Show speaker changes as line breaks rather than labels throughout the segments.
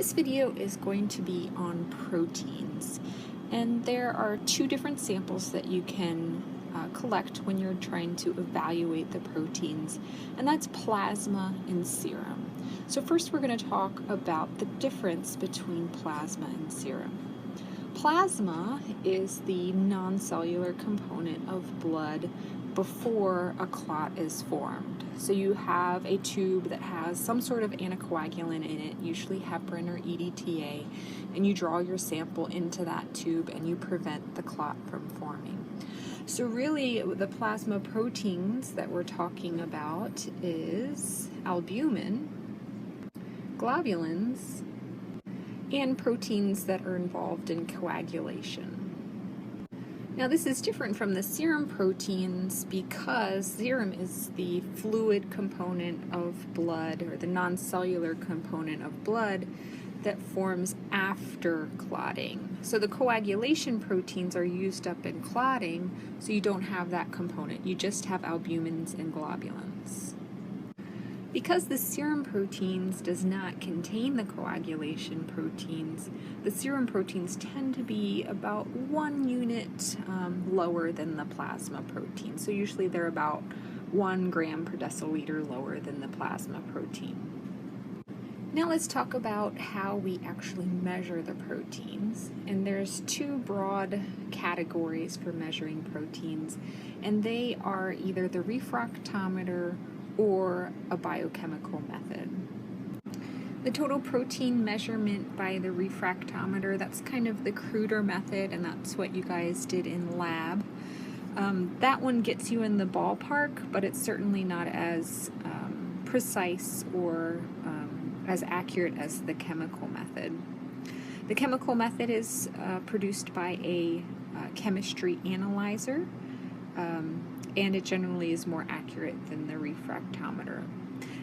This video is going to be on proteins, and there are two different samples that you can collect when you're trying to evaluate the proteins, and that's plasma and serum. So first we're going to talk about the difference between plasma and serum. Plasma is the non-cellular component of blood before a clot is formed. So you have a tube that has some sort of anticoagulant in it, usually heparin or EDTA, and you draw your sample into that tube and you prevent the clot from forming. So really the plasma proteins that we're talking about is albumin, globulins, and proteins that are involved in coagulation. Now this is different from the serum proteins because serum is the fluid component of blood, or the non-cellular component of blood that forms after clotting. So the coagulation proteins are used up in clotting, so you don't have that component. You just have albumins and globulins. Because the serum proteins does not contain the coagulation proteins, the serum proteins tend to be about 1 unit lower than the plasma protein. So usually they're about 1 gram per deciliter lower than the plasma protein. Now let's talk about how we actually measure the proteins. And there's two broad categories for measuring proteins, and they are either the refractometer or a biochemical method. The total protein measurement by the refractometer, that's kind of the cruder method, and that's what you guys did in lab. That one gets you in the ballpark, but it's certainly not as precise or as accurate as the chemical method. The chemical method is produced by a chemistry analyzer, and it generally is more accurate than the refractometer.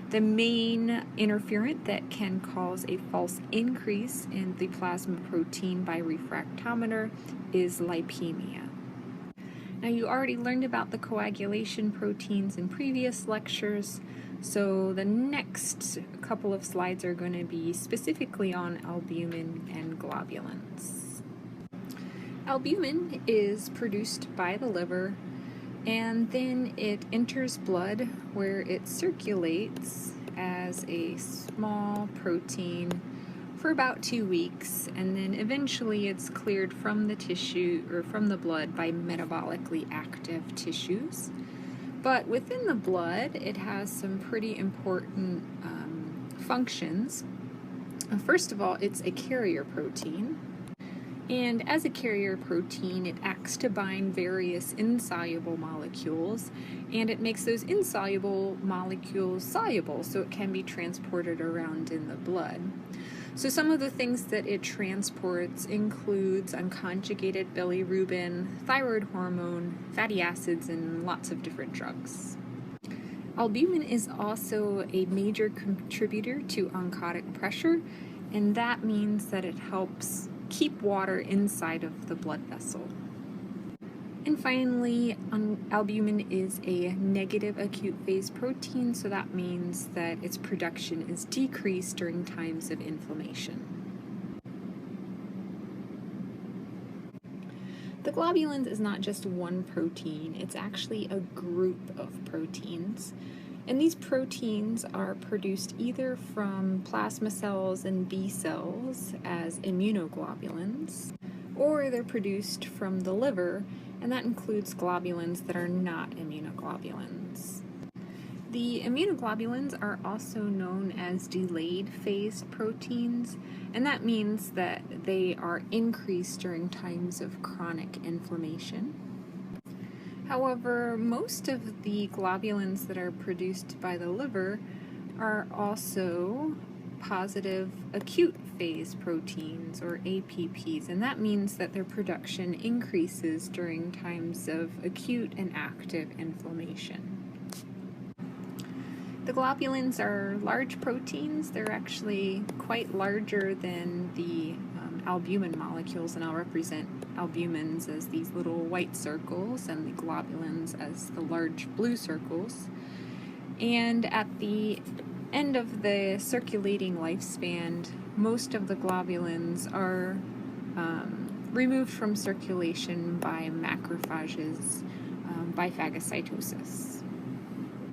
The main interferent that can cause a false increase in the plasma protein by refractometer is lipemia. Now you already learned about the coagulation proteins in previous lectures, so the next couple of slides are going to be specifically on albumin and globulins. Albumin is produced by the liver, and then it enters blood where it circulates as a small protein for about 2 weeks, and then eventually it's cleared from the tissue or from the blood by metabolically active tissues. But within the blood, it has some pretty important functions. First of all, it's a carrier protein. And as a carrier protein, it acts to bind various insoluble molecules, and it makes those insoluble molecules soluble so it can be transported around in the blood. So some of the things that it transports includes unconjugated bilirubin, thyroid hormone, fatty acids, and lots of different drugs. Albumin is also a major contributor to oncotic pressure, and that means that it helps keep water inside of the blood vessel. And finally, albumin is a negative acute phase protein, so that means that its production is decreased during times of inflammation. The globulins is not just one protein, it's actually a group of proteins. And these proteins are produced either from plasma cells and B cells as immunoglobulins, or they're produced from the liver, and that includes globulins that are not immunoglobulins. The immunoglobulins are also known as delayed phase proteins, and that means that they are increased during times of chronic inflammation. However, most of the globulins that are produced by the liver are also positive acute phase proteins, or APPs, and that means that their production increases during times of acute and active inflammation. The globulins are large proteins. They're actually quite larger than the albumin molecules, and I'll represent albumins as these little white circles and the globulins as the large blue circles. And at the end of the circulating lifespan, most of the globulins are removed from circulation by macrophages by phagocytosis.